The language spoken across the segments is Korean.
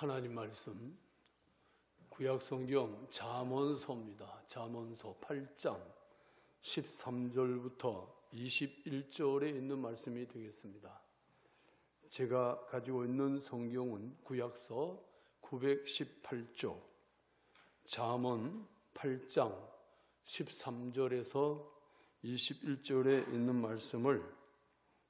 하나님 말씀 구약성경 잠언서입니다. 잠언서 8장 13절부터 21절에 있는 말씀이 되겠습니다. 제가 가지고 있는 성경은 구약서 918조 잠언 8장 13절에서 21절에 있는 말씀을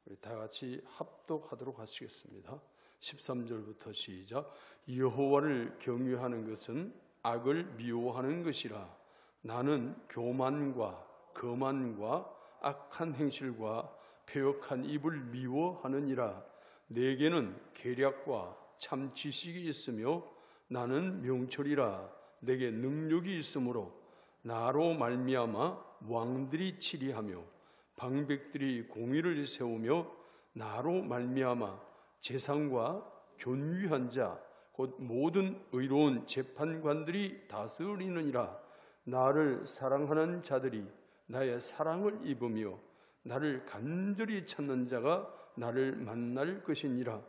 우리 다 같이 합독하도록 하시겠습니다. 13절부터 시작. 여호와를 경외하는 것은 악을 미워하는 것이라. 나는 교만과 거만과 악한 행실과 패역한 입을 미워하느니라. 내게는 계략과 참 지식이 있으며 나는 명철이라. 내게 능력이 있으므로 나로 말미암아 왕들이 치리하며 방백들이 공의를 세우며 나로 말미암아 재상과 존귀한 자 곧 모든 의로운 재판관들이 다스리느니라. 나를 사랑하는 자들이 나의 사랑을 입으며 나를 간절히 찾는 자가 나를 만날 것이니라.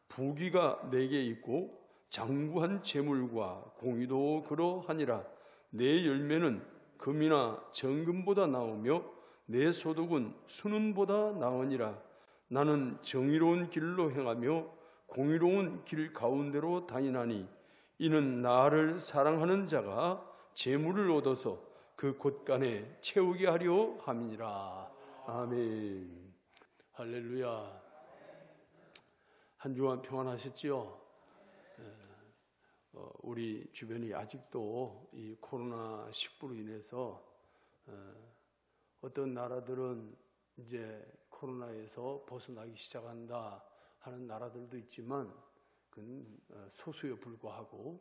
부귀가 내게 있고 장구한 재물과 공의도 그러하니라. 내 열매는 금이나 정금보다 나오며 내 소득은 순은보다 나으니라. 나는 정의로운 길로 행하며 공의로운 길 가운데로 다니나니 이는 나를 사랑하는 자가 재물을 얻어서 그 곳간에 채우게 하려 함이니라. 아멘. 할렐루야. 한 주간 평안하셨지요? 우리 주변이 아직도 이 코로나19로 인해서 어떤 나라들은 이제 코로나에서 벗어나기 시작한다 하는 나라들도 있지만 그건 소수에 불과하고,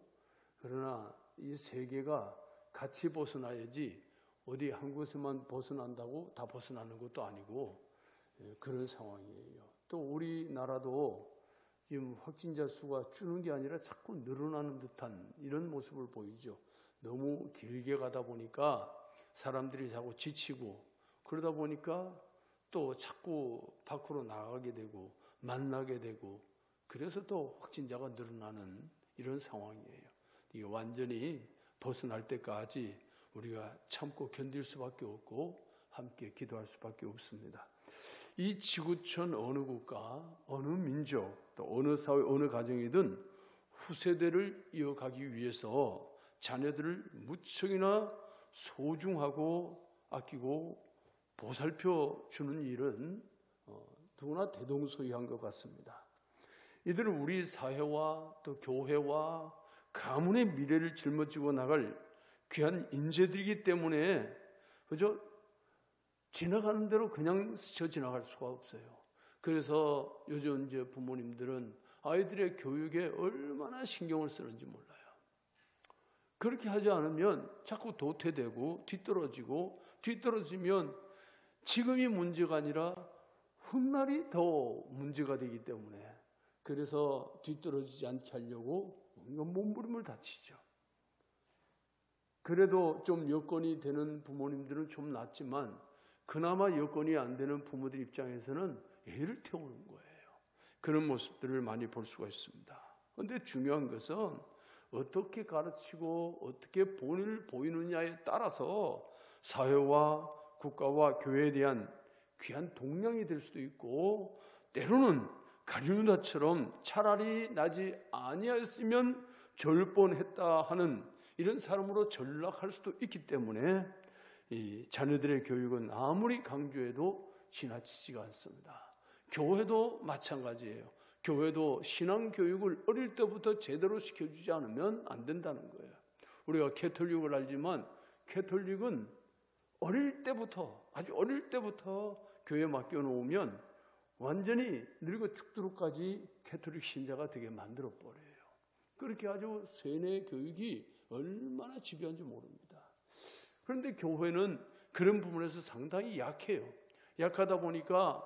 그러나 이 세계가 같이 벗어나야지 어디 한 곳에만 벗어난다고 다 벗어나는 것도 아니고 그런 상황이에요. 또 우리나라도 지금 확진자 수가 주는 게 아니라 자꾸 늘어나는 듯한 이런 모습을 보이죠. 너무 길게 가다 보니까 사람들이 자꾸 지치고, 그러다 보니까 또 자꾸 밖으로 나가게 되고 만나게 되고, 그래서 또 확진자가 늘어나는 이런 상황이에요. 이게 완전히 벗어날 때까지 우리가 참고 견딜 수밖에 없고 함께 기도할 수밖에 없습니다. 이 지구촌 어느 국가, 어느 민족, 또 어느 사회, 어느 가정이든 후세대를 이어가기 위해서 자녀들을 무척이나 소중하고 아끼고 보살펴 주는 일은 누구나 대동소이한 것 같습니다. 이들은 우리 사회와 또 교회와 가문의 미래를 짊어지고 나갈 귀한 인재들이기 때문에 그저 지나가는 대로 그냥 스쳐 지나갈 수가 없어요. 그래서 요즘 이제 부모님들은 아이들의 교육에 얼마나 신경을 쓰는지 몰라요. 그렇게 하지 않으면 자꾸 도태되고 뒤떨어지면 지금이 문제가 아니라 훗날이 더 문제가 되기 때문에, 그래서 뒤떨어지지 않게 하려고 몸부림을 다치죠. 그래도 좀 여건이 되는 부모님들은 좀 낫지만 그나마 여건이 안 되는 부모들 입장에서는 애를 태우는 거예요. 그런 모습들을 많이 볼 수가 있습니다. 그런데 중요한 것은 어떻게 가르치고 어떻게 본을 보이느냐에 따라서 사회와 국가와 교회에 대한 귀한 동량이 될 수도 있고, 때로는 가룟유다처럼 차라리 나지 아니하였으면 좋을 뻔했다 하는 이런 사람으로 전락할 수도 있기 때문에 이 자녀들의 교육은 아무리 강조해도 지나치지가 않습니다. 교회도 마찬가지예요. 교회도 신앙교육을 어릴 때부터 제대로 시켜주지 않으면 안 된다는 거예요. 우리가 캐톨릭을 알지만 캐톨릭은 아주 어릴 때부터 교회에 맡겨놓으면 완전히 늙어 죽도록까지 캐톨릭 신자가 되게 만들어버려요. 그렇게 아주 세뇌 교육이 얼마나 집요한지 모릅니다. 그런데 교회는 그런 부분에서 상당히 약해요. 약하다 보니까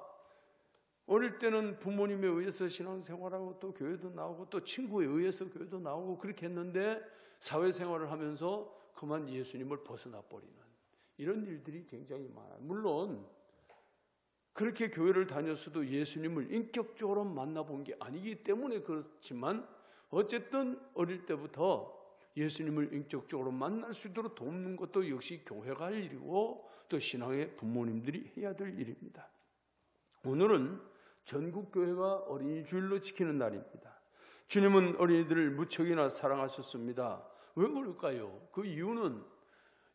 어릴 때는 부모님에 의해서 신앙생활하고 또 교회도 나오고 또 친구에 의해서 교회도 나오고 그렇게 했는데 사회생활을 하면서 그만 예수님을 벗어나 버리는 이런 일들이 굉장히 많아요. 물론 그렇게 교회를 다녔어도 예수님을 인격적으로 만나본 게 아니기 때문에 그렇지만 어쨌든 어릴 때부터 예수님을 인격적으로 만날 수 있도록 돕는 것도 역시 교회가 할 일이고 또 신앙의 부모님들이 해야 될 일입니다. 오늘은 전국교회가 어린이 주일로 지키는 날입니다. 주님은 어린이들을 무척이나 사랑하셨습니다. 왜 그럴까요? 그 이유는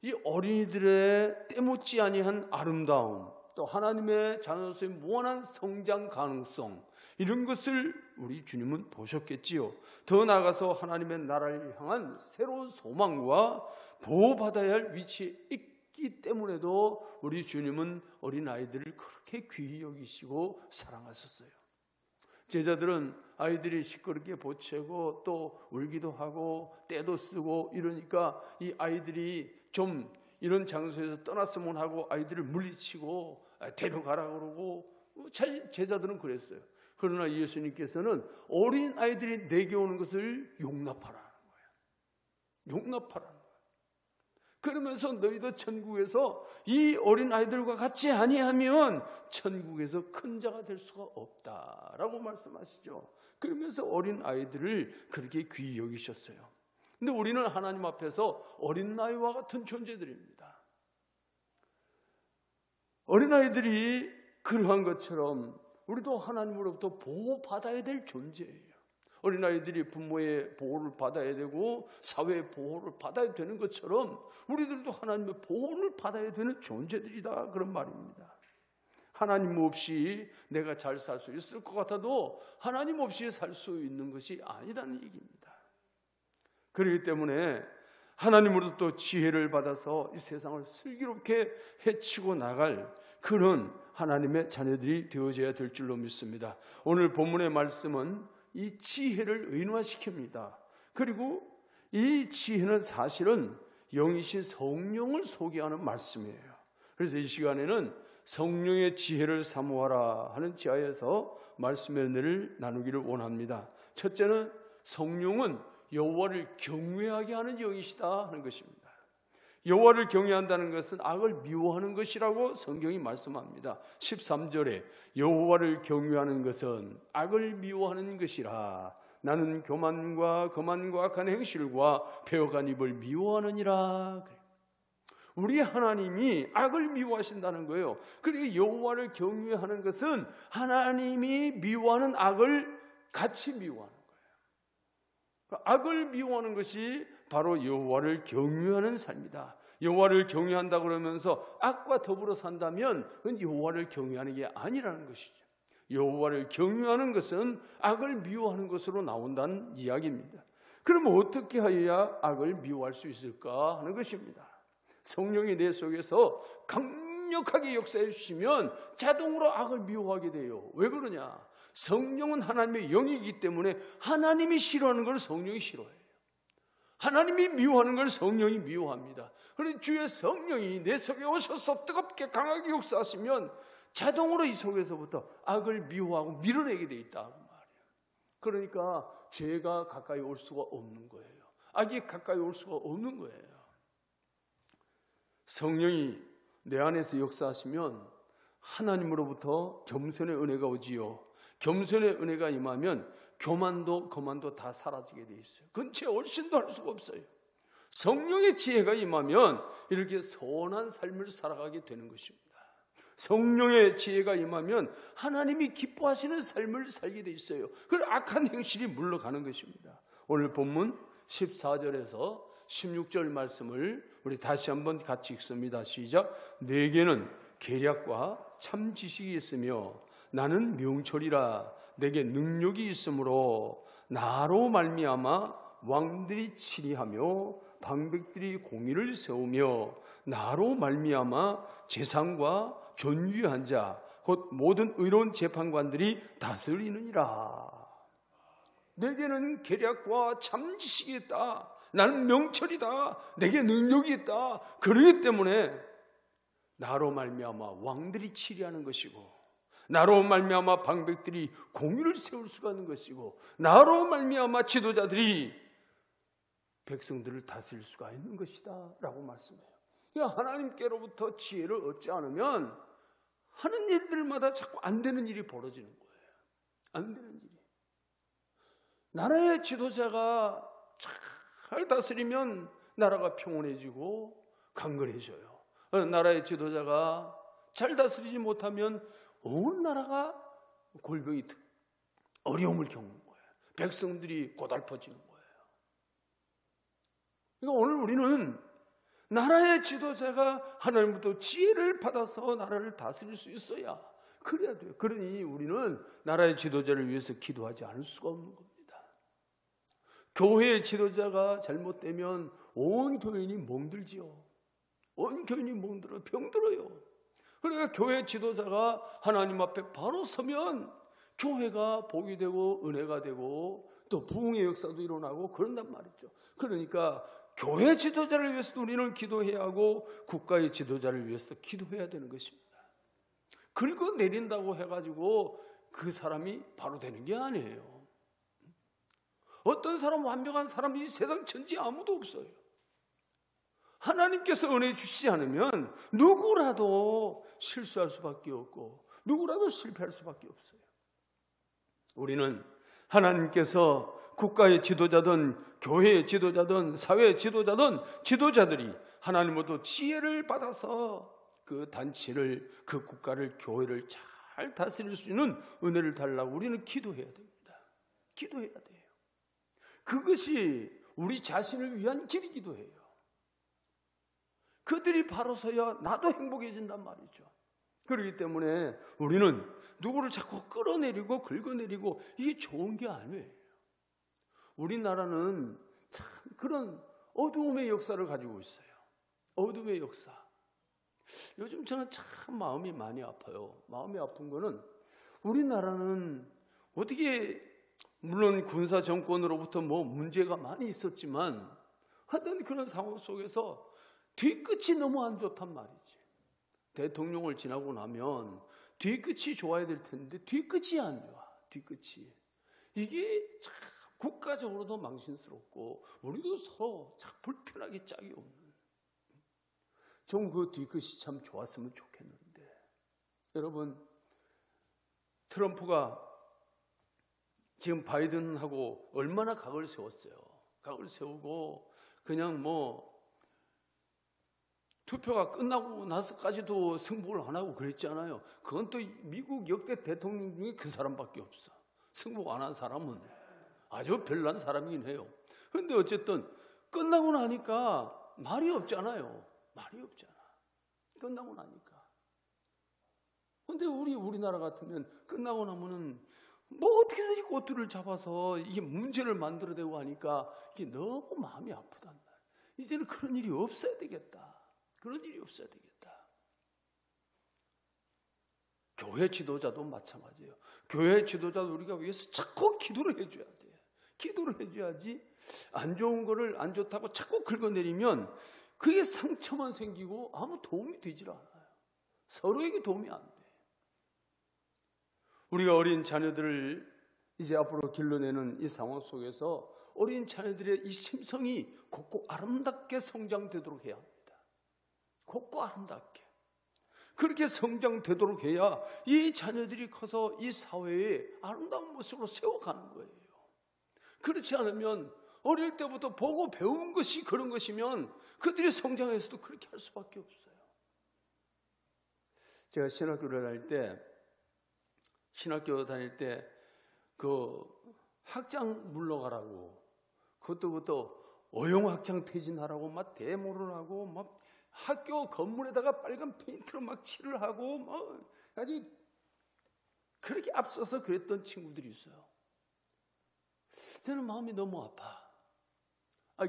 이 어린이들의 때묻지 아니한 아름다움, 또 하나님의 자녀로서의 무한한 성장 가능성, 이런 것을 우리 주님은 보셨겠지요. 더 나아가서 하나님의 나라를 향한 새로운 소망과 보호받아야 할 위치에 있기 때문에도 우리 주님은 어린아이들을 그렇게 귀히 여기시고 사랑하셨어요. 제자들은 아이들이 시끄럽게 보채고 또 울기도 하고 떼도 쓰고 이러니까 이 아이들이 좀 이런 장소에서 떠났으면 하고 아이들을 물리치고 데려가라 그러고 제자들은 그랬어요. 그러나 예수님께서는 어린 아이들이 내게 오는 것을 용납하라는 거예요. 용납하라는 거예요. 그러면서 너희도 천국에서 이 어린 아이들과 같이 아니하면 천국에서 큰 자가 될 수가 없다라고 말씀하시죠. 그러면서 어린 아이들을 그렇게 귀히 여기셨어요. 근데 우리는 하나님 앞에서 어린 아이와 같은 존재들입니다. 어린 아이들이 그러한 것처럼 우리도 하나님으로부터 보호받아야 될 존재예요. 어린아이들이 부모의 보호를 받아야 되고 사회의 보호를 받아야 되는 것처럼 우리들도 하나님의 보호를 받아야 되는 존재들이다, 그런 말입니다. 하나님 없이 내가 잘 살 수 있을 것 같아도 하나님 없이 살 수 있는 것이 아니라는 얘기입니다. 그렇기 때문에 하나님으로부터 지혜를 받아서 이 세상을 슬기롭게 헤치고 나갈 그런 하나님의 자녀들이 되어져야 될 줄로 믿습니다. 오늘 본문의 말씀은 이 지혜를 의인화시킵니다. 그리고 이 지혜는 사실은 영이신 성령을 소개하는 말씀이에요. 그래서 이 시간에는 성령의 지혜를 사모하라 하는 지하에서 말씀의 은혜를 나누기를 원합니다. 첫째는 성령은 여호와를 경외하게 하는 영이시다 하는 것입니다. 여호와를 경외한다는 것은 악을 미워하는 것이라고 성경이 말씀합니다. 13절에 여호와를 경외하는 것은 악을 미워하는 것이라. 나는 교만과 거만과 악한 행실과 배어간 입을 미워하느니라. 우리 하나님이 악을 미워하신다는 거예요. 그러니까 여호와를 경외하는 것은 하나님이 미워하는 악을 같이 미워하는 거예요. 악을 미워하는 것이 바로 여호와를 경외하는 삶이다. 여호와를 경외한다 그러면서 악과 더불어 산다면 그건 여호와를 경외하는 게 아니라는 것이죠. 여호와를 경외하는 것은 악을 미워하는 것으로 나온다는 이야기입니다. 그러면 어떻게 하여야 악을 미워할 수 있을까 하는 것입니다. 성령이 내 속에서 강력하게 역사해 주시면 자동으로 악을 미워하게 돼요. 왜 그러냐? 성령은 하나님의 영이기 때문에 하나님이 싫어하는 걸 성령이 싫어해요. 하나님이 미워하는 걸 성령이 미워합니다. 그런데 주의 성령이 내 속에 오셔서 뜨겁게 강하게 역사하시면 자동으로 이 속에서부터 악을 미워하고 밀어내게 돼 있다 말이에요. 그러니까 죄가 가까이 올 수가 없는 거예요. 악이 가까이 올 수가 없는 거예요. 성령이 내 안에서 역사하시면 하나님으로부터 겸손의 은혜가 오지요. 겸손의 은혜가 임하면 교만도 거만도 다 사라지게 돼 있어요. 그건 제 얼씬도 할 수가 없어요. 성령의 지혜가 임하면 이렇게 선한 삶을 살아가게 되는 것입니다. 성령의 지혜가 임하면 하나님이 기뻐하시는 삶을 살게 돼 있어요. 그래서 악한 행실이 물러가는 것입니다. 오늘 본문 14절에서 16절 말씀을 우리 다시 한번 같이 읽습니다. 시작. 내게는 계략과 참 지식이 있으며 나는 명철이라. 내게 능력이 있으므로 나로 말미암아 왕들이 치리하며 방백들이 공의를 세우며 나로 말미암아 재상과 존귀한 자 곧 모든 의로운 재판관들이 다스리느니라. 내게는 계략과 참 지식이 있다. 나는 명철이다. 내게 능력이 있다. 그렇기 때문에 나로 말미암아 왕들이 치리하는 것이고 나로 말미암아 방백들이 공의를 세울 수가 있는 것이고 나로 말미암아 지도자들이 백성들을 다스릴 수가 있는 것이다 라고 말씀해요. 그러니까 하나님께로부터 지혜를 얻지 않으면 하는 일들마다 자꾸 안 되는 일이 벌어지는 거예요. 안 되는 일이. 나라의 지도자가 잘 다스리면 나라가 평온해지고 강건해져요. 나라의 지도자가 잘 다스리지 못하면 온 나라가 골병이 어려움을 겪는 거예요. 백성들이 고달퍼지는 거예요. 그러니까 오늘 우리는 나라의 지도자가 하나님부터 지혜를 받아서 나라를 다스릴 수 있어야 그래야 돼요. 그러니 우리는 나라의 지도자를 위해서 기도하지 않을 수가 없는 겁니다. 교회의 지도자가 잘못되면 온 교인이 멍들지요. 온 교인이 멍들어요. 병들어요. 그러니까 교회 지도자가 하나님 앞에 바로 서면 교회가 복이 되고 은혜가 되고 또 부흥의 역사도 일어나고 그런단 말이죠. 그러니까 교회 지도자를 위해서도 우리는 기도해야 하고 국가의 지도자를 위해서도 기도해야 되는 것입니다. 긁어내린다고 해가지고 그 사람이 바로 되는 게 아니에요. 어떤 사람 완벽한 사람이 이 세상 천지에 아무도 없어요. 하나님께서 은혜 주시지 않으면 누구라도 실수할 수밖에 없고 누구라도 실패할 수밖에 없어요. 우리는 하나님께서 국가의 지도자든 교회의 지도자든 사회의 지도자든 지도자들이 하나님으로부터 지혜를 받아서 그 단체를, 그 국가를, 교회를 잘 다스릴 수 있는 은혜를 달라고 우리는 기도해야 됩니다. 기도해야 돼요. 그것이 우리 자신을 위한 길이기도 해요. 그들이 바로 서야 나도 행복해진단 말이죠. 그렇기 때문에 우리는 누구를 자꾸 끌어내리고 긁어내리고 이게 좋은 게 아니에요. 우리나라는 참 그런 어두움의 역사를 가지고 있어요. 어둠의 역사. 요즘 저는 참 마음이 많이 아파요. 마음이 아픈 거는 우리나라는 어떻게 물론 군사 정권으로부터 문제가 많이 있었지만 하여튼 그런 상황 속에서 뒤끝이 너무 안 좋단 말이지. 대통령을 지나고 나면 뒤끝이 좋아야 될 텐데 뒤끝이 안 좋아. 뒤끝이. 이게 참 국가적으로도 망신스럽고 우리도 서로 참 불편하게 짝이 없는. 좀 그 뒤끝이 참 좋았으면 좋겠는데. 여러분, 트럼프가 지금 바이든하고 얼마나 각을 세웠어요. 각을 세우고 그냥 투표가 끝나고 나서까지도 승복을 안 하고 그랬잖아요. 그건 또 미국 역대 대통령 중에 그 사람밖에 없어. 승복 안 한 사람은 아주 별난 사람이긴 해요. 그런데 어쨌든 끝나고 나니까 말이 없잖아요. 말이 없잖아. 끝나고 나니까. 그런데 우리나라 같으면 끝나고 나면은 어떻게든지 꼬투리를 잡아서 이게 문제를 만들어내고 하니까 이게 너무 마음이 아프단 말이에요. 이제는 그런 일이 없어야 되겠다. 그런 일이 없어야 되겠다. 교회 지도자도 마찬가지예요. 교회 지도자도 우리가 위해서 자꾸 기도를 해줘야 돼요. 기도를 해줘야지 안 좋은 거를 안 좋다고 자꾸 긁어내리면 그게 상처만 생기고 아무 도움이 되질 않아요. 서로에게 도움이 안 돼. 우리가 어린 자녀들을 이제 앞으로 길러내는 이 상황 속에서 어린 자녀들의 이 심성이 곱고 아름답게 성장되도록 해야 합니다. 곱고 아름답게. 그렇게 성장되도록 해야 이 자녀들이 커서 이 사회에 아름다운 모습으로 세워가는 거예요. 그렇지 않으면 어릴 때부터 보고 배운 것이 그런 것이면 그들이 성장해서도 그렇게 할 수밖에 없어요. 제가 신학교 다닐 때 그 학장 물러가라고 그것도 어용학장 퇴진하라고 막 데모를 하고 막 학교 건물에다가 빨간 페인트로 막 칠을 하고 아주 그렇게 앞서서 그랬던 친구들이 있어요. 저는 마음이 너무 아파.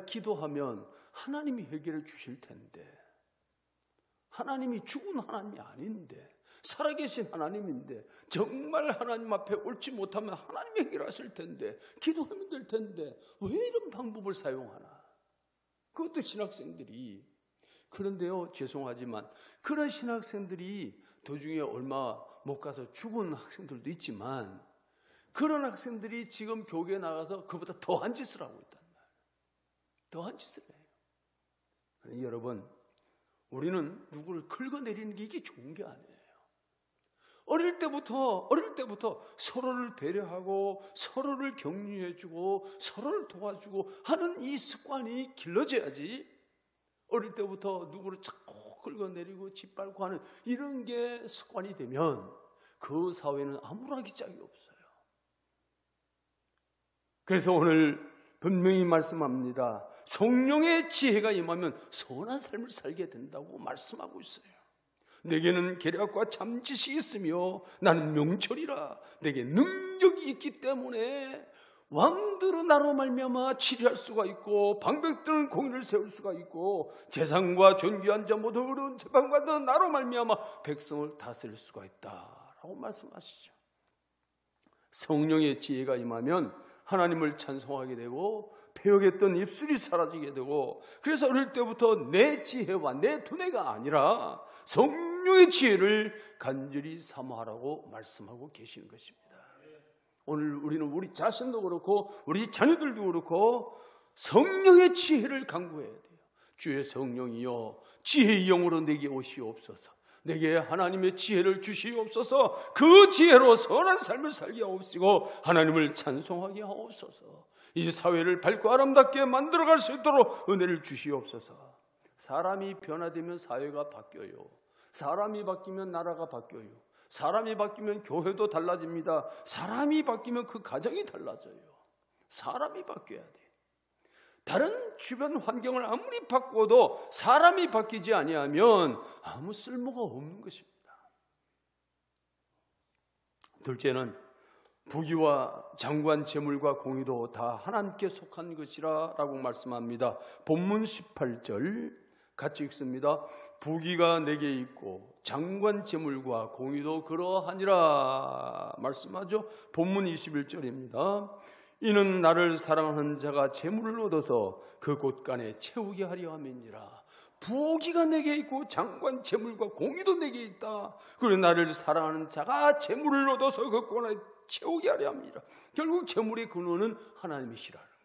기도하면 하나님이 해결해 주실 텐데 하나님이 죽은 하나님이 아닌데 살아계신 하나님인데 정말 하나님 앞에 옳지 못하면 하나님이 해결하실 텐데 기도하면 될 텐데 왜 이런 방법을 사용하나? 그것도 신학생들이. 그런데요, 죄송하지만 그런 신학생들이 도중에 얼마 못 가서 죽은 학생들도 있지만 그런 학생들이 지금 교계에 나가서 그보다 더한 짓을 하고 있단 말이에요. 더한 짓을 해요. 그러니 여러분, 우리는 누구를 긁어내리는 게 이게 좋은 게 아니에요. 어릴 때부터 서로를 배려하고 서로를 격려해주고 서로를 도와주고 하는 이 습관이 길러져야지, 어릴 때부터 누구를 자꾸 긁어내리고 짓밟고 하는 이런 게 습관이 되면 그 사회는 아무런 짝이 없어요. 그래서 오늘 분명히 말씀합니다. 성령의 지혜가 임하면 선한 삶을 살게 된다고 말씀하고 있어요. 내게는 계략과 참 지식이 있으며 나는 명철이라. 내게 능력이 있기 때문에 왕들은 나로 말미암아 치리할 수가 있고 방백들은 공의를 세울 수가 있고 재상과 존귀한 자 모두 어려운 재판관들은 나로 말미암아 백성을 다스릴 수가 있다라고 말씀하시죠. 성령의 지혜가 임하면 하나님을 찬송하게 되고 패역했던 입술이 사라지게 되고, 그래서 어릴 때부터 내 지혜와 내 두뇌가 아니라 성령의 지혜를 간절히 사모하라고 말씀하고 계시는 것입니다. 오늘 우리는 우리 자신도 그렇고 우리 자녀들도 그렇고 성령의 지혜를 간구해야 돼요. 주의 성령이여 지혜의 영으로 내게 오시옵소서. 내게 하나님의 지혜를 주시옵소서. 그 지혜로 선한 삶을 살게 하옵시고 하나님을 찬송하게 하옵소서. 이 사회를 밝고 아름답게 만들어갈 수 있도록 은혜를 주시옵소서. 사람이 변화되면 사회가 바뀌어요. 사람이 바뀌면 나라가 바뀌어요. 사람이 바뀌면 교회도 달라집니다. 사람이 바뀌면 그 가정이 달라져요. 사람이 바뀌어야 돼요. 다른 주변 환경을 아무리 바꿔도 사람이 바뀌지 아니하면 아무 쓸모가 없는 것입니다. 둘째는 부귀와 장관 재물과 공의도 다 하나님께 속한 것이라 라고 말씀합니다. 본문 18절 같이 읽습니다. 부귀가 내게 있고 장관 재물과 공의도 그러하니라 말씀하죠. 본문 21절입니다. 이는 나를 사랑하는 자가 재물을 얻어서 그 곳간에 채우게 하려 함이니라. 부귀가 내게 있고 장관 재물과 공의도 내게 있다. 그리고 나를 사랑하는 자가 재물을 얻어서 그 곳간에 채우게 하려 합니다. 결국 재물의 근원은 하나님이시라는 거예요.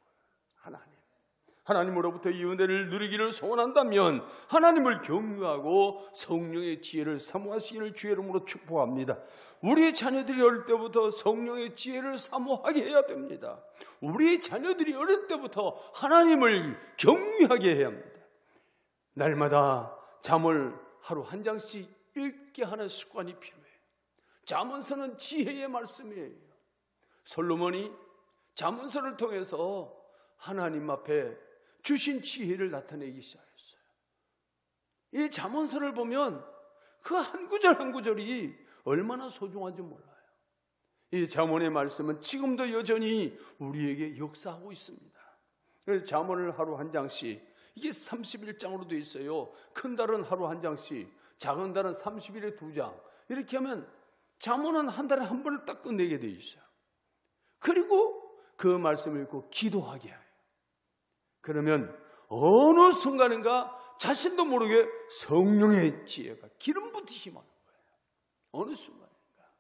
하나님으로부터 이 은혜를 누리기를 소원한다면 하나님을 경유하고 성령의 지혜를 사모하시기를 주의 이름으로 축복합니다. 우리 자녀들이 어릴 때부터 성령의 지혜를 사모하게 해야 됩니다. 우리 자녀들이 어릴 때부터 하나님을 경유하게 해야 합니다. 날마다 잠언을 하루 한 장씩 읽게 하는 습관이 필요해요. 잠언서는 지혜의 말씀이에요. 솔로몬이 잠언서를 통해서 하나님 앞에 주신 지혜를 나타내기 시작했어요. 이 잠언서를 보면 그 한 구절 한 구절이 얼마나 소중한지 몰라요. 이 잠언의 말씀은 지금도 여전히 우리에게 역사하고 있습니다. 그래서 잠언을 하루 한 장씩, 이게 31장으로 되어 있어요. 큰 달은 하루 한 장씩, 작은 달은 30일에 2장, 이렇게 하면 잠언은 한 달에 한 번을 딱 끝내게 되어 있어요. 그리고 그 말씀을 읽고 기도하게 해요. 그러면 어느 순간인가 자신도 모르게 성령의 지혜가 기름 붓듯이 임하는 거예요. 어느 순간인가.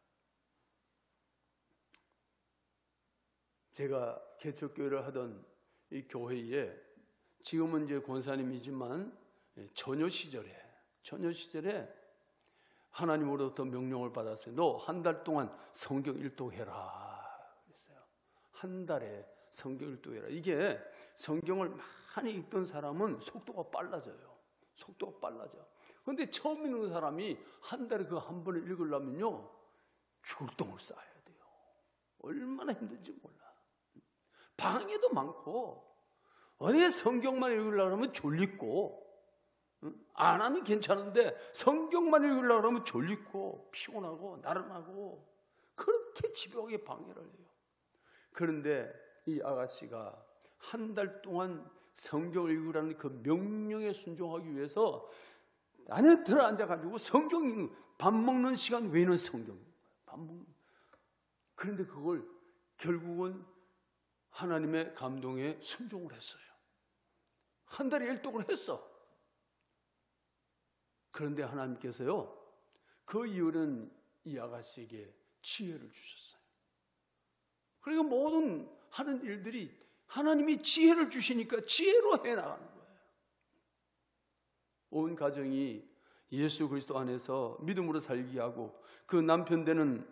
제가 개척교회를 하던 이 교회에 지금은 이제 권사님이지만 처녀 시절에 하나님으로부터 명령을 받았어요. 너 한 달 동안 성경 일독해라 그랬어요. 한 달에 성경 일독해라. 이게 성경을 많이 읽던 사람은 속도가 빨라져요. 그런데 처음 읽는 사람이 한 달에 그 한 번을 읽으려면요, 죽을 똥을 싸야 돼요. 얼마나 힘든지 몰라. 방해도 많고, 어디 성경만 읽으려고 하면 졸리고, 안 하면 괜찮은데 성경만 읽으려고 하면 졸리고 피곤하고 나른하고 그렇게 집요하게 방해를 해요. 그런데 이 아가씨가 한 달 동안 성경을 읽으라는 그 명령에 순종하기 위해서 안에 들어앉아가지고 성경, 밥 먹는 시간 외에는 성경, 그런데 그걸 결국은 하나님의 감동에 순종을 했어요. 한 달에 일독을 했어. 그런데 하나님께서요, 그 이유는 이 아가씨에게 지혜를 주셨어요. 그러니까 모든 하는 일들이 하나님이 지혜를 주시니까 지혜로 해나가는 거예요. 온 가정이 예수 그리스도 안에서 믿음으로 살게 하고, 그 남편 되는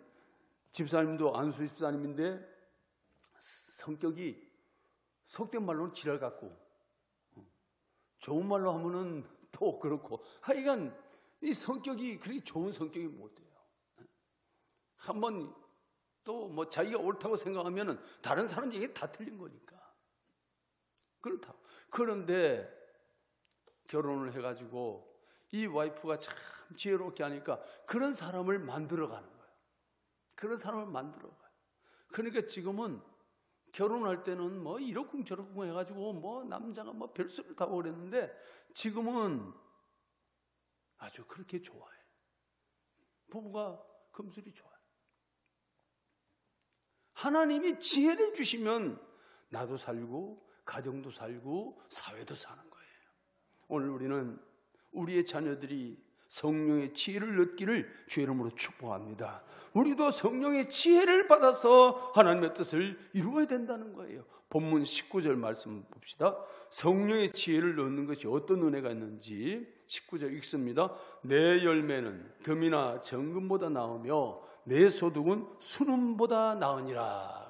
집사님도 안수 집사님인데 성격이 속된 말로는 지랄 같고, 좋은 말로 하면은 또 그렇고, 하여간 이 성격이 그렇게 좋은 성격이 못 돼요. 한번 또 뭐 자기가 옳다고 생각하면은 다른 사람 얘기 다 틀린 거니까. 그렇다. 그런데 결혼을 해가지고 이 와이프가 참 지혜롭게 하니까 그런 사람을 만들어가는 거예요. 그런 사람을 만들어가요. 그러니까 지금은 결혼할 때는 뭐 이러쿵 저러쿵 해가지고 뭐 남자가 뭐 별소리를 다 그랬는데, 지금은 아주 그렇게 좋아해. 부부가 금슬이 좋아요. 하나님이 지혜를 주시면 나도 살고 가정도 살고 사회도 사는 거예요. 오늘 우리는 우리의 자녀들이 성령의 지혜를 얻기를 주의 이름으로 축복합니다. 우리도 성령의 지혜를 받아서 하나님의 뜻을 이루어야 된다는 거예요. 본문 19절 말씀 봅시다. 성령의 지혜를 얻는 것이 어떤 은혜가 있는지 19절 읽습니다. 내 열매는 금이나 정금보다 나으며 내 소득은 순금보다 나으니라.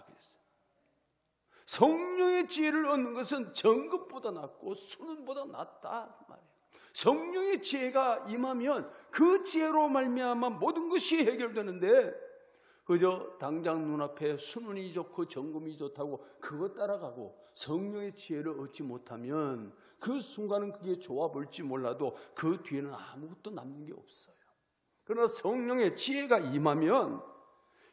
성령의 지혜를 얻는 것은 정금보다 낫고 순금보다 낫다 그 말이에요. 성령의 지혜가 임하면 그 지혜로 말미암아 모든 것이 해결되는데, 그저 당장 눈앞에 순은이 좋고 정금이 좋다고 그것 따라가고 성령의 지혜를 얻지 못하면 그 순간은 그게 좋아 볼지 몰라도 그 뒤에는 아무것도 남는 게 없어요. 그러나 성령의 지혜가 임하면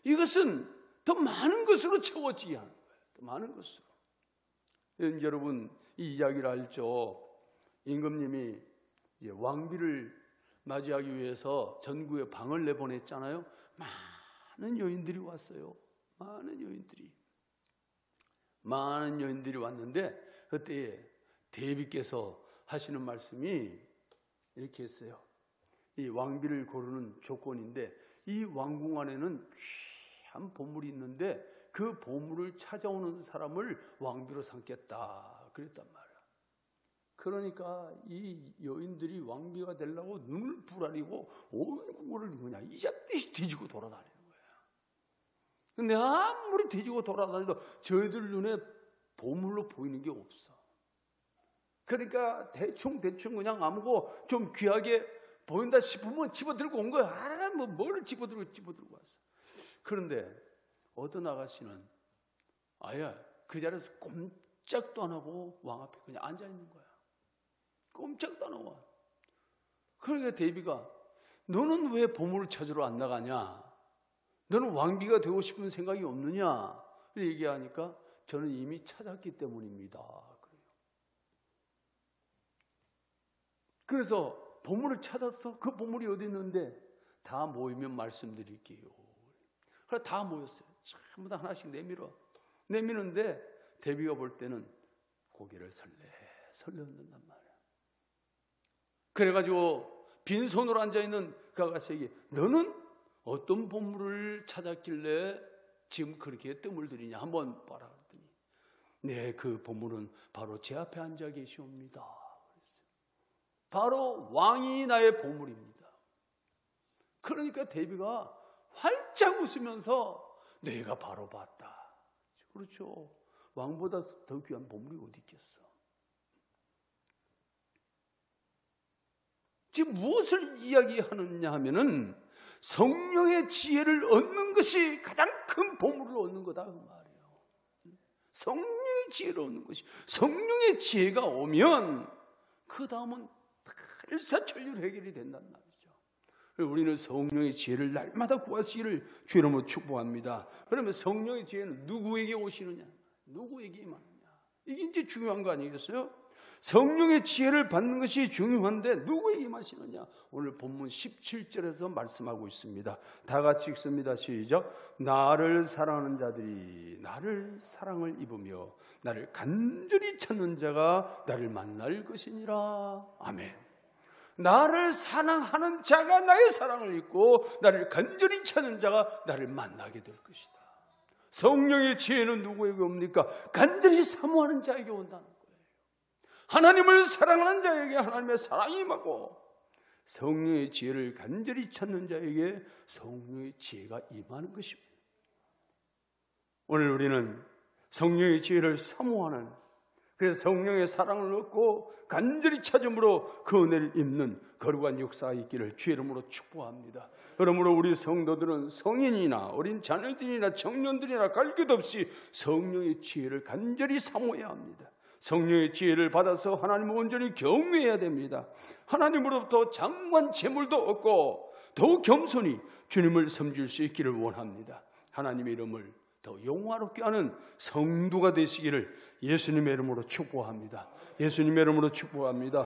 이것은 더 많은 것으로 채워지게 하는 거예요. 더 많은 것으로. 여러분 이 이야기를 알죠? 임금님이 이제 왕비를 맞이하기 위해서 전국에 방을 내보냈잖아요. 많은 여인들이 왔어요. 많은 여인들이 왔는데, 그때 대비께서 하시는 말씀이 이렇게 했어요. 이 왕비를 고르는 조건인데, 이 왕궁 안에는 귀한 보물이 있는데 그 보물을 찾아오는 사람을 왕비로 삼겠다 그랬단 말이에요. 그러니까 이 여인들이 왕비가 되려고 눈을 부라리고 온 궁궐을 그냥 이잡듯이 뒤지고 돌아다니는 거예요. 근데 아무리 뒤지고 돌아다녀도 저희들 눈에 보물로 보이는 게 없어. 그러니까 대충 그냥 아무거 좀 귀하게 보인다 싶으면 집어들고 온 거야. 뭐를 집어들고 왔어. 그런데 어떤 아가씨는 아예 그 자리에서 꼼짝도 안 하고 왕 앞에 그냥 앉아 있는 거야. 꼼짝도 안 하고. 그러니까 데이비가 너는 왜 보물을 찾으러 안 나가냐? 너는 왕비가 되고 싶은 생각이 없느냐? 얘기하니까 저는 이미 찾았기 때문입니다. 그래요. 그래서 보물을 찾았어. 그 보물이 어디 있는데 다 모이면 말씀드릴게요. 그래서 다 모였어요. 전부 다 하나씩 내미는데 데이비가 볼 때는 고개를 설레는단 말이야. 그래가지고 빈손으로 앉아있는 그 아가씨에게 너는 어떤 보물을 찾았길래 지금 그렇게 뜸을 들이냐 한번 봐라 그랬더니 네, 그 보물은 바로 제 앞에 앉아 계시옵니다. 바로 왕이 나의 보물입니다. 그러니까 데이비가 활짝 웃으면서 내가 바로 봤다. 그렇죠. 왕보다 더 귀한 보물이 어디 있겠어. 지금 무엇을 이야기하느냐 하면은 성령의 지혜를 얻는 것이 가장 큰 보물을 얻는 거다 그 말이에요. 성령의 지혜를 얻는 것이. 성령의 지혜가 오면 그 다음은 일사천리 해결이 된단 말이죠. 우리는 성령의 지혜를 날마다 구하시기를 주 이름으로 축복합니다. 그러면 성령의 지혜는 누구에게 오시느냐? 누구에게 임하느냐? 이게 이제 중요한 거 아니겠어요? 성령의 지혜를 받는 것이 중요한데 누구에게 임하시느냐? 오늘 본문 17절에서 말씀하고 있습니다. 다 같이 읽습니다. 시작. 나를 사랑하는 자들이 나를 사랑을 입으며 나를 간절히 찾는 자가 나를 만날 것이니라. 아멘. 나를 사랑하는 자가 나의 사랑을 입고 나를 간절히 찾는 자가 나를 만나게 될 것이다. 성령의 지혜는 누구에게 옵니까? 간절히 사모하는 자에게 온다는 거예요. 하나님을 사랑하는 자에게 하나님의 사랑이 임하고 성령의 지혜를 간절히 찾는 자에게 성령의 지혜가 임하는 것입니다. 오늘 우리는 성령의 지혜를 사모하는, 그래서 성령의 사랑을 얻고 간절히 찾음으로 그 은혜를 입는 거룩한 역사가 있기를 주의 이름으로 축복합니다. 그러므로 우리 성도들은 성인이나 어린 자녀들이나 청년들이나 갈 것 없이 성령의 지혜를 간절히 사모해야 합니다. 성령의 지혜를 받아서 하나님을 온전히 경외해야 됩니다. 하나님으로부터 장관 재물도 얻고 더욱 겸손히 주님을 섬길 수 있기를 원합니다. 하나님의 이름을 더 영화롭게 하는 성도가 되시기를 예수님의 이름으로 축복합니다. 예수님의 이름으로 축복합니다.